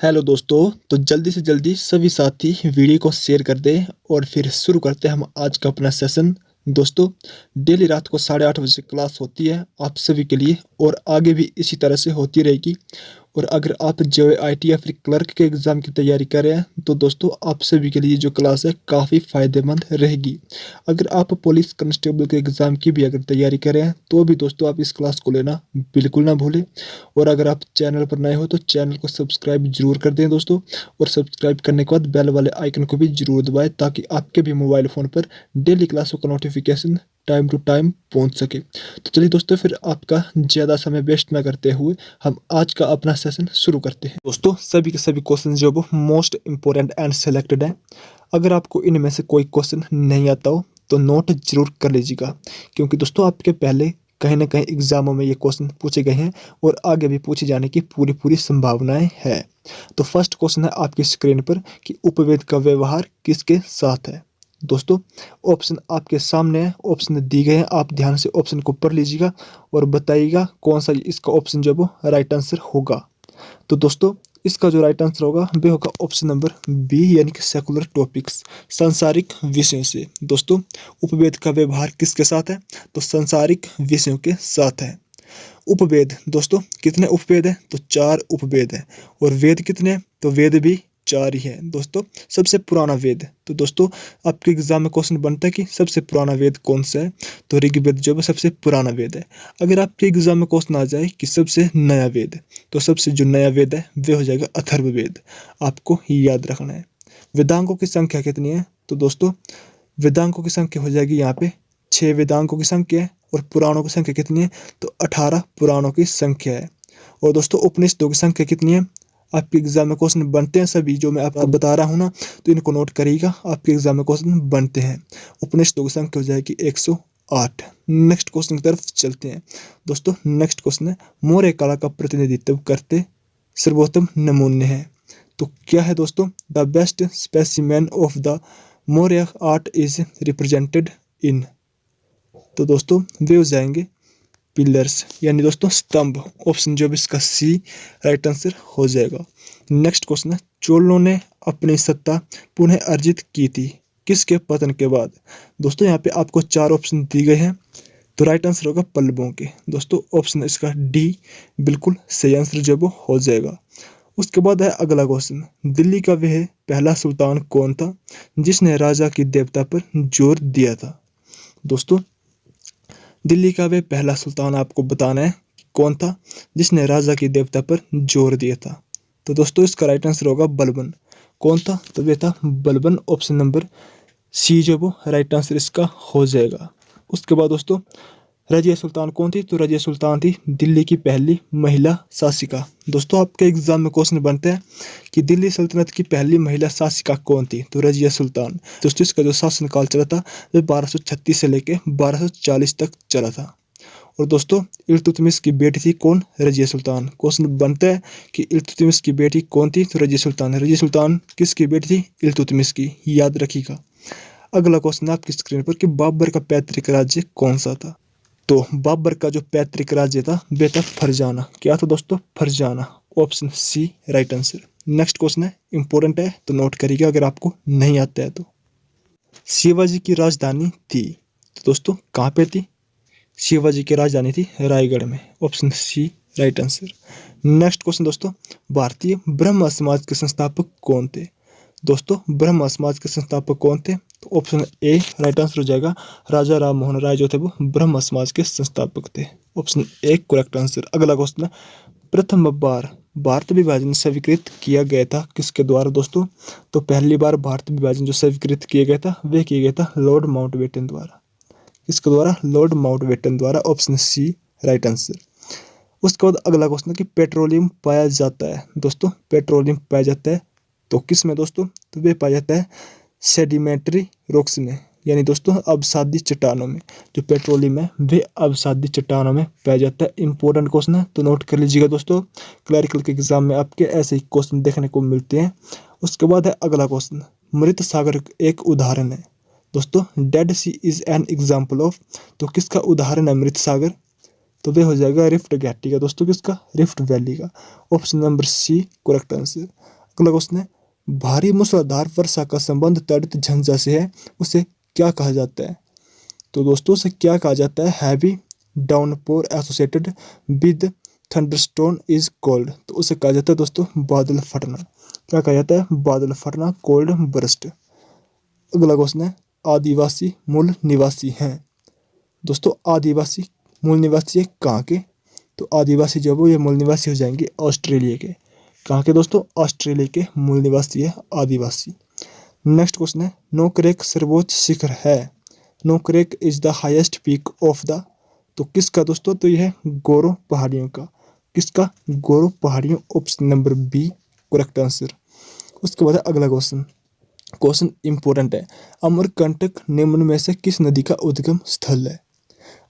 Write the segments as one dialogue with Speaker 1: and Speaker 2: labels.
Speaker 1: Hello दोस्तों। तो जल्दी से जल्दी सभी साथी वीडियो को शेयर कर दें और फिर शुरू करते हैं हम आज का अपना सेशन। दोस्तों, डेली रात को 8:30 बजे क्लास होती है आप सभी के लिए और आगे भी इसी तरह से होती रहेगी। और अगर आप JOIT या फिर क्लर्क के एग्ज़ाम की तैयारी कर रहे हैं तो दोस्तों आप सभी के लिए जो क्लास है काफ़ी फ़ायदेमंद रहेगी। अगर आप पुलिस कांस्टेबल के एग्ज़ाम की भी अगर तैयारी कर रहे हैं तो भी दोस्तों आप इस क्लास को लेना बिल्कुल ना भूलें। और अगर आप चैनल पर नए हो तो चैनल को सब्सक्राइब जरूर कर दें दोस्तों। और सब्सक्राइब करने के बाद बेल वाले आइकन को भी जरूर दबाएं ताकि आपके भी मोबाइल फ़ोन पर डेली क्लासों का नोटिफिकेशन टाइम टू टाइम पहुंच सके। तो चलिए दोस्तों, फिर आपका ज़्यादा समय वेस्ट ना करते हुए हम आज का अपना सेशन शुरू करते हैं। दोस्तों, सभी के सभी क्वेश्चन जो वो मोस्ट इंपॉर्टेंट एंड सेलेक्टेड हैं। अगर आपको इनमें से कोई क्वेश्चन नहीं आता हो तो नोट जरूर कर लीजिएगा, क्योंकि दोस्तों आपके पहले कहीं ना कहीं एग्जामों में ये क्वेश्चन पूछे गए हैं और आगे भी पूछे जाने की पूरी पूरी संभावनाएं हैं। तो फर्स्ट क्वेश्चन है आपकी स्क्रीन पर कि उपवेद का व्यवहार किसके साथ है। दोस्तों, ऑप्शन आपके सामने है, ऑप्शन दिए गए हैं, आप ध्यान से ऑप्शन को पढ़ लीजिएगा और बताइएगा कौन सा इसका ऑप्शन जो वो राइट आंसर होगा। तो दोस्तों, इसका जो राइट आंसर होगा वह होगा ऑप्शन नंबर बी, यानी कि सेकुलर टॉपिक्स, सांसारिक विषयों से। दोस्तों, उपवेद का व्यवहार किसके साथ है तो सांसारिक विषयों के साथ है। उपवेद दोस्तों कितने उपवेद हैं तो 4 उपवेद हैं। और वेद कितने हैं तो वेद भी 4 ही है दोस्तों। सबसे पुराना वेद, तो दोस्तों आपके एग्जाम में क्वेश्चन बनता है कि सबसे पुराना वेद कौन सा है तो ऋग्वेद जो है सबसे पुराना वेद है। अगर आपके एग्जाम में क्वेश्चन आ जाए कि सबसे नया वेद, तो सबसे जो नया वेद है वह हो जाएगा अथर्ववेद। आपको याद रखना है। वेदांगों की संख्या कितनी है तो दोस्तों वेदांगों की संख्या हो जाएगी यहाँ पे 6 वेदांगों की संख्या है। और पुराणों की संख्या कितनी है तो 18 पुराणों की संख्या है। और दोस्तों उपनिषदों की संख्या कितनी है, आपके एग्जाम में क्वेश्चन बनते हैं सभी जो मैं आपको बता रहा हूँ ना, तो इनको नोट करिएगा, आपके एग्जाम में क्वेश्चन बनते हैं। उपनिषदों की संख्या हो जाएगी 108। नेक्स्ट क्वेश्चन की तरफ चलते हैं। दोस्तों नेक्स्ट क्वेश्चन है मौर्य कला का प्रतिनिधित्व करते सर्वोत्तम नमूने हैं। तो क्या है दोस्तों, the best specimen of the Maurya art is represented in. तो दोस्तों वे हो जाएंगे पिलर्स, यानी दोस्तों स्तंभ। ऑप्शन जो भी इसका सी राइट आंसर हो जाएगा। नेक्स्ट क्वेश्चन है चोलों ने अपनी सत्ता पुनः अर्जित की थी किसके पतन के बाद। दोस्तों यहाँ पे आपको 4 ऑप्शन दिए गए हैं, तो राइट आंसर होगा पल्लवों के। दोस्तों ऑप्शन इसका डी बिल्कुल सही आंसर जो वो हो जाएगा। उसके बाद है अगला क्वेश्चन, दिल्ली का वह पहला सुल्तान कौन था जिसने राजा की देवता पर जोर दिया था। दोस्तों दिल्ली का वह पहला सुल्तान आपको बताना है कि कौन था जिसने राजा की देवता पर जोर दिया था। तो दोस्तों इसका राइट आंसर होगा बलबन। कौन था तो वह था बलबन। ऑप्शन नंबर सी जो वो राइट आंसर इसका हो जाएगा। उसके बाद दोस्तों रजिया सुल्तान कौन थी तो रजिया सुल्तान थी दिल्ली की पहली महिला शासिका। दोस्तों आपके एग्जाम में क्वेश्चन बनते हैं कि दिल्ली सल्तनत की पहली महिला शासिका कौन थी तो रजिया सुल्तान। दोस्तों इसका जो शासनकाल चला था वह 1236 से लेकर 1240 तक चला था। और दोस्तों इल्तुतमिश की बेटी थी कौन, रजिया सुल्तान। क्वेश्चन बनता है कि इल्तुतमिश की बेटी कौन थी तो रजिया सुल्तान। रजिया सुल्तान किसकी बेटी थी, इल्तुतमिश की, याद रखिएगा। अगला क्वेश्चन आपकी स्क्रीन पर कि बाबर का पैतृक राज्य कौन सा था। तो बाबर का जो पैतृक राज्य था वह था फरजाना। क्या था दोस्तों, Farzana. Option C right answer. Next question है इंपॉर्टेंट है तो नोट करिएगा अगर आपको नहीं आता है तो। शिवाजी की राजधानी थी तो दोस्तों कहाँ पे थी, शिवाजी की राजधानी थी रायगढ़ में। Option C right answer. Next question दोस्तों, भारतीय ब्रह्म समाज के संस्थापक कौन थे। दोस्तों ब्रह्म समाज के संस्थापक कौन थे तो ऑप्शन ए राइट आंसर हो जाएगा। राजा राम मोहन राय जो थे वो ब्रह्म समाज के संस्थापक थे। Option A correct answer. अगला क्वेश्चन है प्रथम बार भारत विभाजन स्वीकृत किया गया था किसके द्वारा। दोस्तों तो पहली बार भारत विभाजन जो स्वीकृत किया गया था वह किया गया था लॉर्ड माउंटबेटन द्वारा। किसके द्वारा, लॉर्ड माउंटबेटन द्वारा। Option C right answer. उसके बाद अगला क्वेश्चन है कि पेट्रोलियम पाया जाता है। दोस्तों पेट्रोलियम पाया जाता है तो किस में दोस्तों, तो वे पाया जाता है सेडिमेंट्री रॉक्स में, यानी दोस्तों अवसादी चट्टानों में। जो पेट्रोलियम है वे अवसादी चट्टानों में पाया जाता है। इंपॉर्टेंट क्वेश्चन है तो नोट कर लीजिएगा दोस्तों, क्लरिकल के एग्जाम में आपके ऐसे ही क्वेश्चन देखने को मिलते हैं। उसके बाद है अगला क्वेश्चन, मृत सागर एक उदाहरण है। दोस्तों Dead Sea is an example of, तो किसका उदाहरण है मृत सागर, तो वह हो जाएगा रिफ्ट घाटी का दोस्तों, किसका, रिफ्ट वैली का। Option number C correct answer. अगला क्वेश्चन है, भारी मूसलाधार वर्षा का संबंध त्वरित झंझा से है, उसे क्या कहा जाता है? तो दोस्तों उसे क्या कहा जाता है? Heavy downpour associated with thunderstorm is called. तो उसे कहा जाता है दोस्तों बादल फटना। क्या कहा जाता है? बादल फटना, कोल्ड बर्स्ट। अगला क्वेश्चन है, आदिवासी मूल निवासी हैं। दोस्तों आदिवासी मूल निवासी है कहाँ के? तो आदिवासी जो वो ये मूल निवासी हो जाएंगे ऑस्ट्रेलिया के। कहाँ के दोस्तों? ऑस्ट्रेलिया के मूल निवासी है आदिवासी। नेक्स्ट क्वेश्चन है, नोकरेक सर्वोच्च शिखर है। Nokrek is the highest peak of the. तो किसका दोस्तों? तो यह है गोरो पहाड़ियों का। किसका? गोरो पहाड़ियों। Option number B correct answer. उसके बाद अगला क्वेश्चन, क्वेश्चन इंपॉर्टेंट है, अमरकंटक निम्न में से किस नदी का उद्गम स्थल है?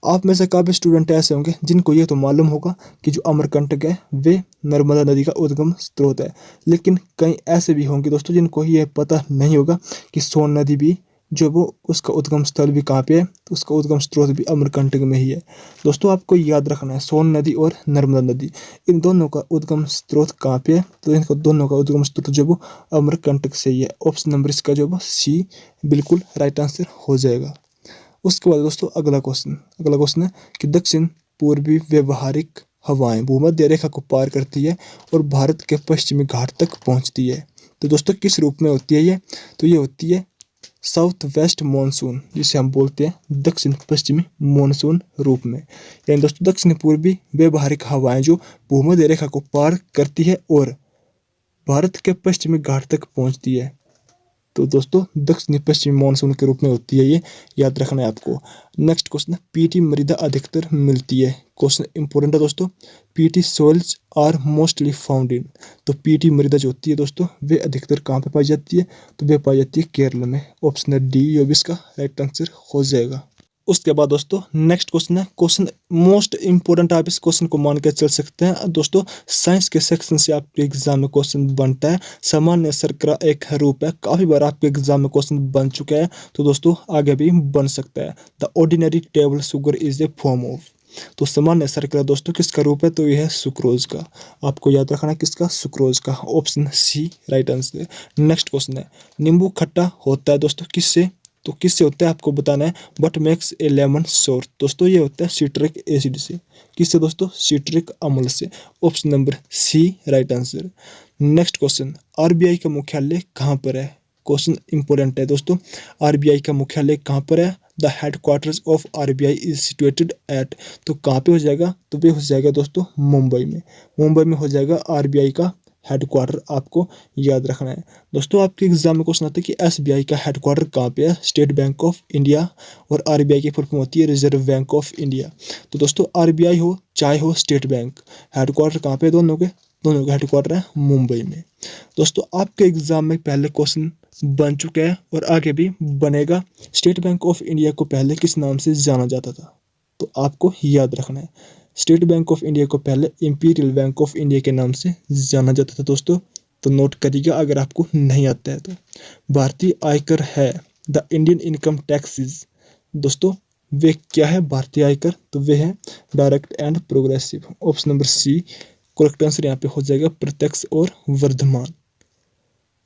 Speaker 1: आप में से काफ़ी स्टूडेंट ऐसे होंगे जिनको ये तो मालूम होगा कि जो अमरकंटक है वे नर्मदा नदी का उद्गम स्रोत है, लेकिन कई ऐसे भी होंगे दोस्तों जिनको ये पता नहीं होगा कि सोन नदी भी जो वो उसका उद्गम स्थल भी कहाँ पे है, तो उसका उद्गम स्रोत भी अमरकंटक में ही है। दोस्तों आपको याद रखना है सोन नदी और नर्मदा नदी, इन दोनों का उद्गम स्रोत कहाँ पे है? तो इनको दोनों का उद्गम स्रोत जो वो अमरकंटक से ही है। ऑप्शन नंबर इसका जो वो सी बिल्कुल राइट आंसर हो जाएगा। उसके बाद दोस्तों अगला क्वेश्चन है कि दक्षिण पूर्वी व्यवहारिक हवाएं भूमध्य रेखा को पार करती है और भारत के पश्चिमी घाट तक पहुंचती है। तो दोस्तों किस रूप में होती है ये? तो ये होती है साउथ वेस्ट मानसून, जिसे हम बोलते हैं दक्षिण पश्चिमी मानसून रूप में। यानी दोस्तों दक्षिण पूर्वी व्यवहारिक हवाएं जो भूमध्य रेखा को पार करती है और भारत के पश्चिमी घाट तक पहुंचती है, तो दोस्तों दक्षिणी पश्चिमी मानसून के रूप में होती है, ये याद रखना है आपको। नेक्स्ट क्वेश्चन है, पीटी मृदा अधिकतर मिलती है। क्वेश्चन इंपॉर्टेंट है दोस्तों, peaty soils are mostly found in. तो पीटी मृदा जो होती है दोस्तों वे अधिकतर कहाँ पे पाई जाती है? तो वे पाई जाती है केरल में। ऑप्शन डी ये भी इसका राइट आंसर हो जाएगा। उसके बाद दोस्तों नेक्स्ट क्वेश्चन है, क्वेश्चन मोस्ट इंपोर्टेंट, आप इस क्वेश्चन को मान के चल सकते हैं दोस्तों। साइंस के सेक्शन से आपके एग्जाम में क्वेश्चन बनता है। सामान्य शर्करा एक रूप है, काफ़ी बार आपके एग्जाम में क्वेश्चन बन चुका है, तो दोस्तों आगे भी बन सकता है। The ordinary table sugar is a form of. तो सामान्य शर्करा दोस्तों किसका रूप है? तो यह है सुक्रोज का। आपको याद रखना है किसका? सुक्रोज का। Option C right answer. Next question है, नींबू खट्टा होता है दोस्तों किससे? तो किससे होता है आपको बताना है। बट मेक्स ए लेमन सोर। दोस्तों ये होता है सिट्रिक एसिड से। किससे दोस्तों? सिट्रिक अम्ल से। Option number C right answer. Next question, RBI का मुख्यालय कहाँ पर है? क्वेश्चन इंपोर्टेंट है दोस्तों, आरबीआई का मुख्यालय कहाँ पर है? The headquarters of RBI is situated at. तो कहाँ पे हो जाएगा? तो वे हो जाएगा दोस्तों मुंबई में। मुंबई में हो जाएगा आरबीआई का हेडक्वार्टर, आपको याद रखना है। दोस्तों आपके एग्जाम में क्वेश्चन आता है कि एसबीआई का हेडक्वार्टर कहाँ पे है? State bank of India. और आरबीआई की फुल फॉर्म होती है रिजर्व बैंक ऑफ इंडिया। तो दोस्तों आरबीआई हो चाहे हो स्टेट बैंक, हेडक्वार्टर कहाँ पे? दोनों के हेडक्वार्टर है मुंबई में। दोस्तों आपके एग्जाम में पहले क्वेश्चन बन चुका है और आगे भी बनेगा। स्टेट बैंक ऑफ इंडिया को पहले किस नाम से जाना जाता था? तो आपको याद रखना है, स्टेट बैंक ऑफ इंडिया को पहले इंपीरियल बैंक ऑफ इंडिया के नाम से जाना जाता था दोस्तों। तो नोट करिएगा अगर आपको नहीं आता है तो। भारतीय आयकर है द इंडियन इनकम टैक्सेस। दोस्तों वे क्या है भारतीय आयकर? तो वे है direct and progressive. Option number C correct answer यहाँ पे हो जाएगा प्रत्यक्ष और वर्धमान।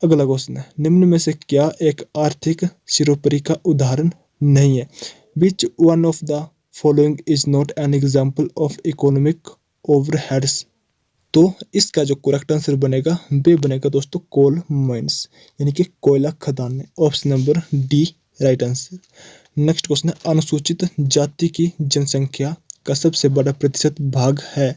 Speaker 1: अगला क्वेश्चन है, निम्न में से क्या एक आर्थिक सिरोपरि का उदाहरण नहीं है? Which one of the following is not an example of economic overheads. तो इसका जो करेक्ट आंसर बनेगा वे बनेगा दोस्तों कोल माइंस, यानी कि कोयला खदान। Option number D right answer. Next question है, अनुसूचित जाति की जनसंख्या का सबसे बड़ा प्रतिशत भाग है।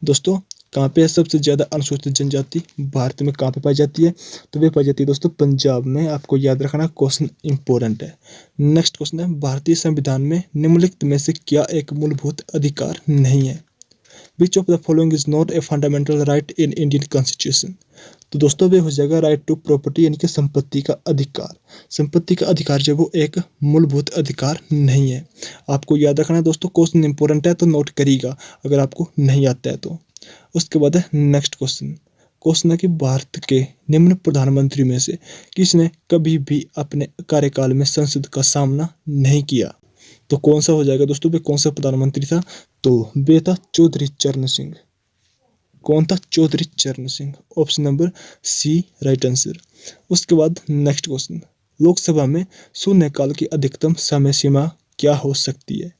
Speaker 1: दोस्तों कहाँ पे है सबसे ज़्यादा अनुसूचित जनजाति? भारत में कहाँ पे पाई जाती है? तो वे पाई जाती है दोस्तों पंजाब में। आपको याद रखना, क्वेश्चन इंपॉर्टेंट है। नेक्स्ट क्वेश्चन है, भारतीय संविधान में निम्नलिखित में से क्या एक मूलभूत अधिकार नहीं है? Which of the following is not a fundamental right in Indian constitution. तो दोस्तों वे हो जाएगा राइट टू प्रॉपर्टी, यानी कि संपत्ति का अधिकार। संपत्ति का अधिकार जो वो एक मूलभूत अधिकार नहीं है। आपको याद रखना है दोस्तों, क्वेश्चन इंपॉर्टेंट है तो नोट करिएगा अगर आपको नहीं आता है तो। उसके बाद है नेक्स्ट क्वेश्चन है कि भारत के निम्न प्रधानमंत्री में से किसने कभी भी अपने कार्यकाल में संसद का सामना नहीं किया? तो कौन सा हो जाएगा दोस्तों, कौन सा प्रधानमंत्री था, तो वे था चौधरी चरण सिंह। कौन था, Chaudhary Charan Singh. Option number C right answer. उसके बाद नेक्स्ट क्वेश्चन, लोकसभा में शून्यकाल की अधिकतम समय सीमा क्या हो सकती है।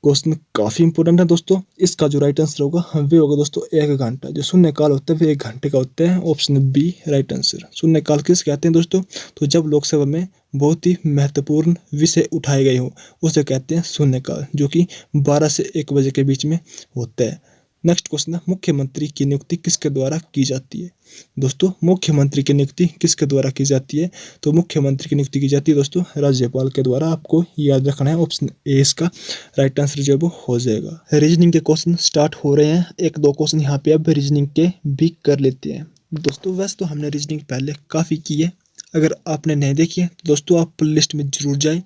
Speaker 1: क्वेश्चन काफी इंपॉर्टेंट है दोस्तों। इसका जो राइट आंसर होगा वे होगा दोस्तों 1 घंटा। जो शून्यकाल होता है वे 1 घंटे का होता है। Option B right answer. शून्यकाल किस कहते हैं दोस्तों, तो जब लोकसभा में बहुत ही महत्वपूर्ण विषय उठाए गए हो उसे कहते हैं शून्यकाल, जो कि 12 से 1 बजे के बीच में होता है। नेक्स्ट क्वेश्चन है, मुख्यमंत्री की नियुक्ति किसके द्वारा की जाती है। दोस्तों मुख्यमंत्री की नियुक्ति किसके द्वारा की जाती है, तो मुख्यमंत्री की नियुक्ति की जाती है दोस्तों राज्यपाल के द्वारा। आपको याद रखना है, ऑप्शन ए इसका राइट आंसर जो है वो हो जाएगा। रीजनिंग के क्वेश्चन स्टार्ट हो रहे हैं। 1-2 क्वेश्चन यहाँ पे अब रीजनिंग के भी कर लेते हैं दोस्तों। वैसे तो हमने रीजनिंग पहले काफ़ी की है, अगर आपने नहीं देखी है तो दोस्तों आप प्ले लिस्ट में जरूर जाएं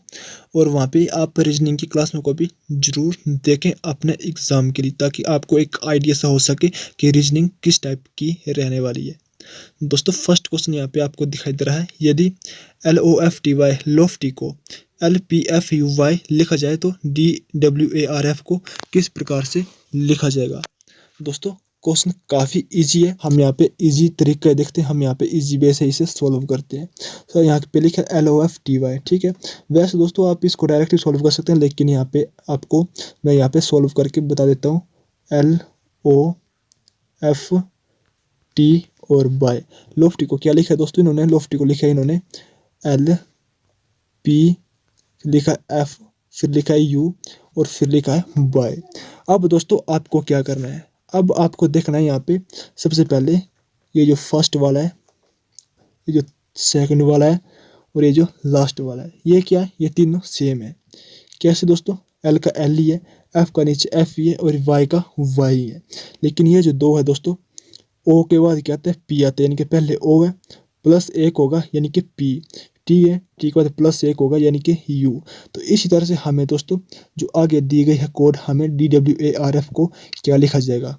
Speaker 1: और वहाँ पे आप रीजनिंग की क्लास में को भी जरूर देखें अपने एग्ज़ाम के लिए, ताकि आपको एक आइडिया सा हो सके कि रीजनिंग किस टाइप की रहने वाली है। दोस्तों फर्स्ट क्वेश्चन यहाँ पे आपको दिखाई दे रहा है, यदि LOFTY लोफ्टी को LPFUY लिखा जाए तो DWARF को किस प्रकार से लिखा जाएगा। दोस्तों क्वेश्चन काफ़ी इजी है, हम यहाँ पे इजी तरीके देखते हैं, हम यहाँ पे इजी वे से इसे सॉल्व करते हैं। तो यहाँ पे लिखा है LOFTY, ठीक है। वैसे दोस्तों आप इसको डायरेक्टली सॉल्व कर सकते हैं, लेकिन यहाँ पे आपको मैं यहाँ पे सॉल्व करके बता देता हूँ। LOFT और बाय, लोफ्टी को क्या लिखा है दोस्तों इन्होंने, लोफ्टी को लिखा है इन्होंने LP, लिखा F, फिर लिखा है U और फिर लिखा है बाय। अब दोस्तों आपको क्या करना है, अब आपको देखना है यहाँ पे सबसे पहले ये जो फर्स्ट वाला है, ये जो सेकंड वाला है और ये जो लास्ट वाला है, ये क्या है, ये तीनों सेम है। कैसे दोस्तों, L का L ही है, F का नीचे F ही है और Y का Y ही है। लेकिन ये जो दो है दोस्तों, O के बाद क्या आता है P आता है, यानी कि पहले O है प्लस 1 होगा यानी कि P, T है, T के बाद प्लस 1 होगा यानी कि U। तो इसी तरह से हमें दोस्तों जो आगे दी गई है कोड, हमें DWARF को क्या लिखा जाएगा।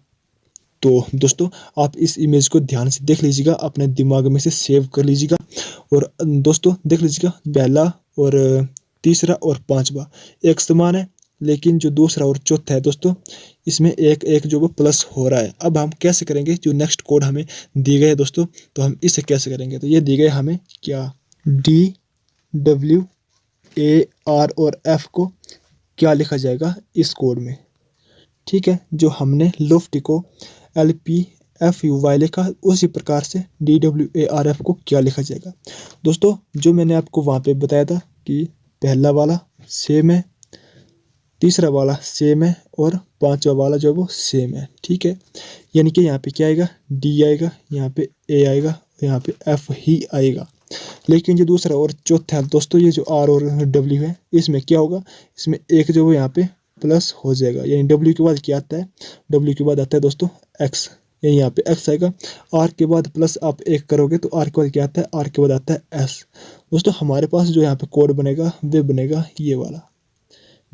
Speaker 1: तो दोस्तों आप इस इमेज को ध्यान से देख लीजिएगा, अपने दिमाग में से सेव कर लीजिएगा। और दोस्तों देख लीजिएगा, पहला और तीसरा और पांचवा एक समान है, लेकिन जो दूसरा और चौथा है दोस्तों इसमें एक एक जो वो प्लस हो रहा है। अब हम कैसे करेंगे, जो नेक्स्ट कोड हमें दी गए दोस्तों, तो हम इसे कैसे करेंगे, तो ये दी गए हमें क्या, DWAR और F को क्या लिखा जाएगा इस कोड में, ठीक है। जो हमने लोफ्टी को LPFUY लिखा, उसी प्रकार से DWARF को क्या लिखा जाएगा। दोस्तों जो मैंने आपको वहाँ पे बताया था कि पहला वाला सेम है, तीसरा वाला सेम है और पांचवा वाला जो है वो सेम है, ठीक है। यानी कि यहाँ पे क्या आएगा, D आएगा, यहाँ पे A आएगा, यहाँ पे F ही आएगा। लेकिन जो दूसरा और चौथा है दोस्तों, ये जो R और W है, इसमें क्या होगा, इसमें एक जो वो यहाँ पे प्लस हो जाएगा, यानी W के बाद क्या आता है, W के बाद आता है दोस्तों X, यानी यहाँ पे X आएगा। R के बाद प्लस आप 1 करोगे तो R के बाद क्या आता है, R के बाद आता है S। दोस्तों हमारे पास जो यहाँ पे कोड बनेगा वे बनेगा ये वाला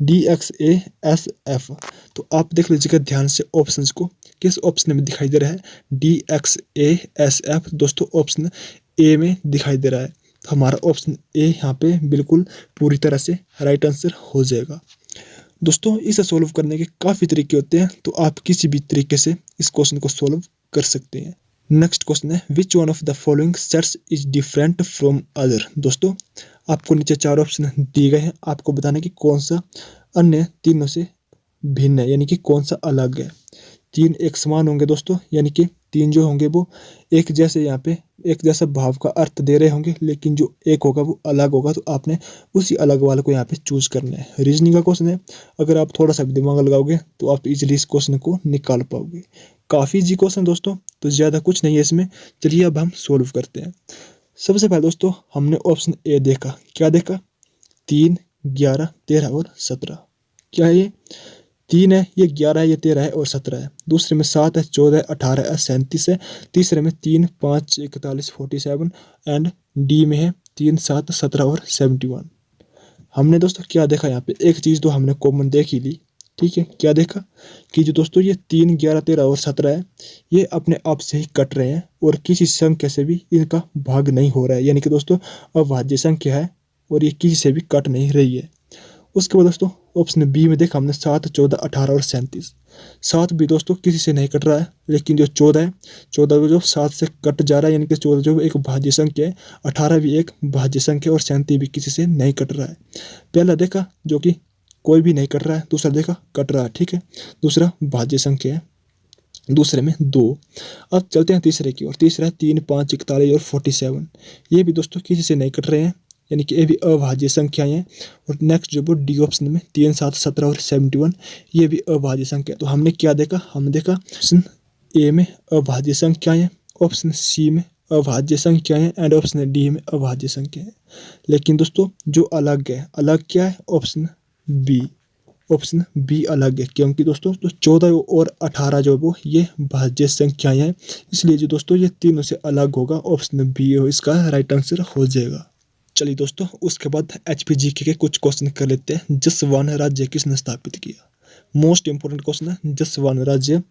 Speaker 1: DXASF। तो आप देख लीजिएगा ध्यान से ऑप्शंस को, किस ऑप्शन में दिखाई दे रहा है, DXASF दोस्तों ऑप्शन ए में दिखाई दे रहा है। तो हमारा ऑप्शन ए यहाँ पे बिल्कुल पूरी तरह से राइट आंसर हो जाएगा। दोस्तों इसे सॉल्व करने के काफ़ी तरीके होते हैं, तो आप किसी भी तरीके से इस क्वेश्चन को सॉल्व कर सकते हैं। नेक्स्ट क्वेश्चन है, which one of the following sets is different from other. दोस्तों आपको नीचे 4 ऑप्शन दिए गए हैं, आपको बताना कि कौन सा अन्य तीनों से भिन्न है, यानी कि कौन सा अलग है। 3 एक समान होंगे दोस्तों, यानी कि 3 जो होंगे वो एक जैसे यहाँ पे एक जैसा भाव का अर्थ दे रहे होंगे, लेकिन जो एक होगा वो अलग होगा, तो आपने उसी अलग वाले को यहाँ पे चूज करना है। रीजनिंग का क्वेश्चन है, अगर आप थोड़ा सा भी दिमाग लगाओगे तो आप इजीली इस क्वेश्चन को निकाल पाओगे। काफ़ी इजी क्वेश्चन दोस्तों, तो ज़्यादा कुछ नहीं है इसमें। चलिए अब हम सोल्व करते हैं। सबसे पहले दोस्तों हमने ऑप्शन ए देखा, क्या देखा, 3, 11, 13 और 17। क्या है ये, 3 है, ये 11 है, ये 13 है और 17 है। दूसरे में 7 है, 14 है, 18 है, 37 है। तीसरे में 3, 5, 41, 47 एंड डी में है 3, 7, 17 और 71। हमने दोस्तों क्या देखा, यहाँ पे एक चीज़ तो हमने कॉमन देख ही ली, ठीक है। क्या देखा कि जो दोस्तों ये 3, 11, 13 और 17 है, ये अपने आप से ही कट रहे हैं और किसी संख्या से भी इनका भाग नहीं हो रहा है, यानी कि दोस्तों अभाज्य संख्या है और ये किसी से भी कट नहीं रही है। उसके बाद दोस्तों ऑप्शन बी में देखा हमने 7, 14, 18 और 37। 7 भी दोस्तों किसी से नहीं कट रहा है, लेकिन जो 14 है, 14 जो 7 से कट जा रहा है, यानी कि 14 जो एक भाज्य संख्या है, 18 भी एक भाज्य संख्या और 37 भी किसी से नहीं कट रहा है। पहला देखा जो कि कोई भी नहीं कट रहा है, दूसरा देखा कट रहा है, ठीक है, दूसरा भाज्य संख्या है, दूसरे में 2। अब चलते हैं तीसरे की ओर। तीसरा है 3, 5, 41 और 47। ये भी दोस्तों किसी से नहीं कट रहे हैं, यानी कि ये भी अभाज्य संख्याएं हैं। और नेक्स्ट जो वो डी ऑप्शन में 3, 7, 17 और 71, ये भी अभाज्य संख्या। तो हमने क्या देखा, हमने देखा ऑप्शन ए में अभाज्य संख्याएं, ऑप्शन सी में अभाज्य संख्याएं एंड ऑप्शन डी में अभाज्य संख्याएं। लेकिन दोस्तों जो अलग है, अलग क्या है, ऑप्शन बी। ऑप्शन बी अलग है, क्योंकि दोस्तों तो 14 और 18 जो वो ये भाज्य संख्याएं हैं, इसलिए जो दोस्तों ये तीनों से अलग होगा, ऑप्शन बी इसका राइट आंसर हो जाएगा। चलिए दोस्तों, उसके बाद HPGK के कुछ क्वेश्चन कर लेते हैं। जसवान राज्य किसने स्थापित किया? मोस्ट इंपोर्टेंट क्वेश्चन है। जसवान राज्य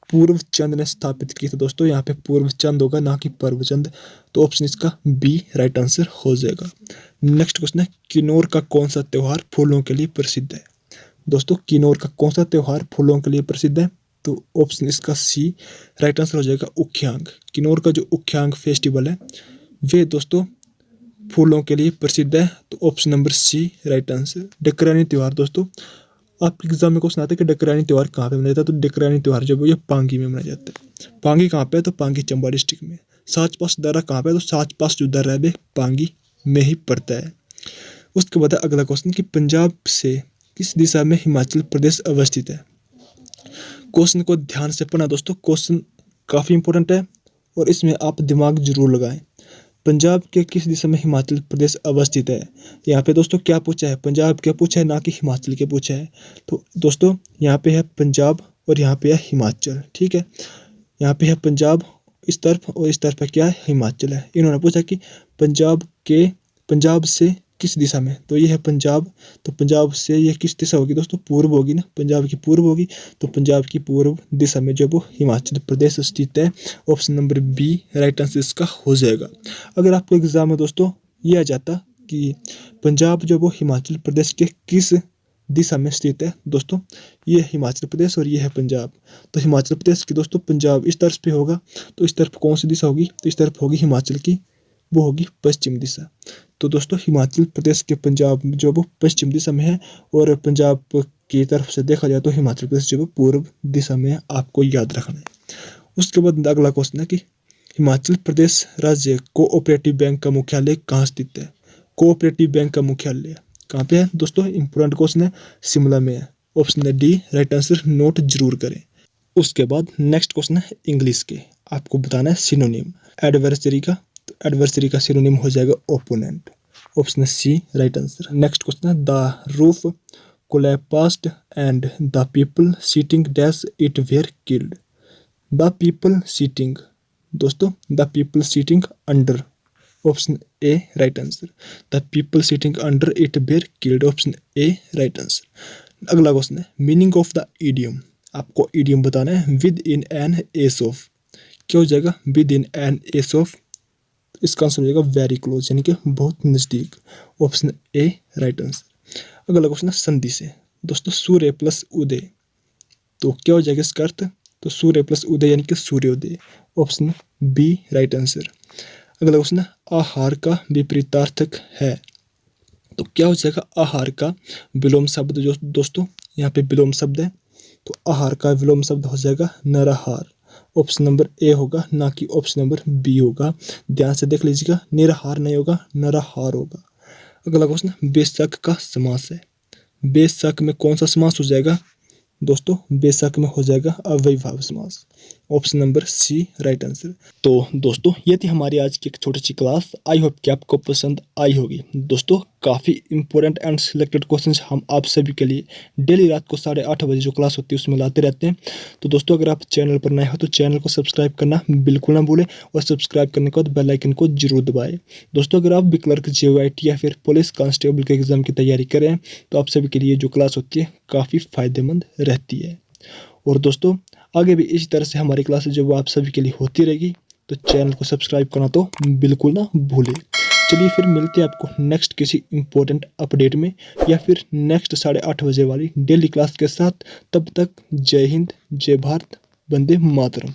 Speaker 1: पूर्वचंद ने स्थापित किया था दोस्तों, यहाँ पे पूर्वचंद होगा ना कि पर्वचंद, तो ऑप्शन इसका बी राइट आंसर हो जाएगा। नेक्स्ट क्वेश्चन है, किन्नौर का कौन सा त्योहार फूलों के लिए प्रसिद्ध है? दोस्तों किन्नौर का कौन सा त्योहार फूलों के लिए प्रसिद्ध है? तो ऑप्शन इसका सी राइट आंसर हो जाएगा, उख्यांग। किन्नौर का जो उख्यांग फेस्टिवल है वे दोस्तों फूलों के लिए प्रसिद्ध है, तो option number C right answer. डकरानी त्यौहार दोस्तों, आपके एग्जाम में क्वेश्चन आता है कि डकरानी त्यौहार कहाँ पे मनाया जाता है? तो डकरानी त्यौहार जो है पांगी में मनाया जाता है। पांगी कहाँ पे है? तो पांगी चंबा डिस्ट्रिक्ट में। साच पास दर्रा कहाँ पे है? तो साच पास जो दर्रा है पांगी में ही पड़ता है। उसके बाद अगला क्वेश्चन कि पंजाब से किस दिशा में हिमाचल प्रदेश अवस्थित है? क्वेश्चन को ध्यान से पढ़ना दोस्तों, क्वेश्चन काफ़ी इंपॉर्टेंट है और इसमें आप दिमाग जरूर लगाएं। पंजाब के किस दिशा में हिमाचल प्रदेश अवस्थित है? यहाँ पे दोस्तों क्या पूछा है, पंजाब क्या पूछा है, ना कि हिमाचल के पूछा है। तो दोस्तों यहाँ पे है पंजाब और यहाँ पे है हिमाचल, ठीक है। यहाँ पे है पंजाब इस तरफ और इस तरफ क्या है, हिमाचल है। इन्होंने पूछा कि पंजाब से किस दिशा में, तो ये है पंजाब। तो पंजाब से ये किस दिशा होगी दोस्तों? पूर्व होगी ना, पंजाब की पूर्व होगी, तो पंजाब की पूर्व दिशा में जो वो हिमाचल प्रदेश स्थित है। Option number B right answer इसका हो जाएगा। अगर आपको एग्जाम में दोस्तों ये आ जाता कि पंजाब जो वो हिमाचल प्रदेश के किस दिशा में स्थित है, दोस्तों ये हिमाचल प्रदेश और ये है पंजाब। तो हिमाचल प्रदेश की दोस्तों पंजाब इस तरफ पे होगा, तो इस तरफ कौन सी दिशा होगी? तो इस तरफ होगी हिमाचल की, वो होगी पश्चिम दिशा। तो दोस्तों हिमाचल प्रदेश के पंजाब जो वो पश्चिम दिशा में है और पंजाब की तरफ से देखा जाए तो हिमाचल प्रदेश जो वो पूर्व दिशा में है, आपको याद रखना है। उसके बाद अगला क्वेश्चन है कि हिमाचल प्रदेश राज्य कोऑपरेटिव बैंक का मुख्यालय कहाँ स्थित है? कोऑपरेटिव बैंक का मुख्यालय कहाँ पे है दोस्तों? इंपोर्टेंट क्वेश्चन है, शिमला में है। ऑप्शन है डी राइट आंसर, नोट जरूर करें। उसके बाद नेक्स्ट क्वेश्चन है इंग्लिश के, आपको बताना है सिनोनिम एडवर्सरी का। एडवर्सरी का सिनोनिम हो जाएगा opponent. Option C right answer. Next question है the roof collapsed and the people sitting dash it were killed. The people sitting दोस्तों, the people sitting under, option A right answer. The people sitting under it were killed, option A right answer. अगला question है meaning of the idiom, आपको idiom बताना है। Within an ace of, क्या हो जाएगा? With in an ace of, इसका answer हो जाएगा वेरी क्लोज, यानी कि बहुत नज़दीक, ऑप्शन ए राइट आंसर। अगला क्वेश्चन है संधि से दोस्तों, सूर्य प्लस उदय, तो क्या हो जाएगा इसका अर्थ? तो सूर्य प्लस उदय यानी कि सूर्योदय, ऑप्शन बी राइट आंसर। अगला क्वेश्चन है आहार का विपरीतार्थक है, तो क्या हो जाएगा? आहार का विलोम शब्द जो दोस्तों यहाँ पे विलोम शब्द है, तो आहार का विलोम शब्द हो जाएगा नरहार। ऑप्शन नंबर ए होगा, ना कि ऑप्शन नंबर बी होगा। ध्यान से देख लीजिएगा, निराहार नहीं होगा, नरहार होगा। अगला क्वेश्चन बेशक का समास है। बेशक में कौन सा समास हो जाएगा दोस्तों? बेशक में हो जाएगा अव्ययीभाव समास, option number C right answer. तो दोस्तों ये थी हमारी आज की एक छोटी सी क्लास। आई होप कि आपको पसंद आई होगी। दोस्तों काफ़ी इंपॉर्टेंट एंड सिलेक्टेड क्वेश्चंस हम आप सभी के लिए डेली रात को 8:30 बजे जो क्लास होती है उसमें लाते रहते हैं। तो दोस्तों अगर आप चैनल पर नए हो तो चैनल को सब्सक्राइब करना बिल्कुल ना भूलें और सब्सक्राइब करने के बाद बेल आइकन को जरूर दबाएं। दोस्तों अगर आप भी क्लर्क, JOIT या फिर पुलिस कांस्टेबल के एग्जाम की तैयारी करें तो आप सभी के लिए जो क्लास होती है काफ़ी फायदेमंद रहती है। और दोस्तों आगे भी इसी तरह से हमारी क्लासेस जो आप सभी के लिए होती रहेगी, तो चैनल को सब्सक्राइब करना तो बिल्कुल ना भूलें। चलिए फिर मिलते हैं आपको नेक्स्ट किसी इम्पोर्टेंट अपडेट में, या फिर नेक्स्ट 8:30 बजे वाली डेली क्लास के साथ। तब तक जय हिंद, जय भारत, वंदे मातरम।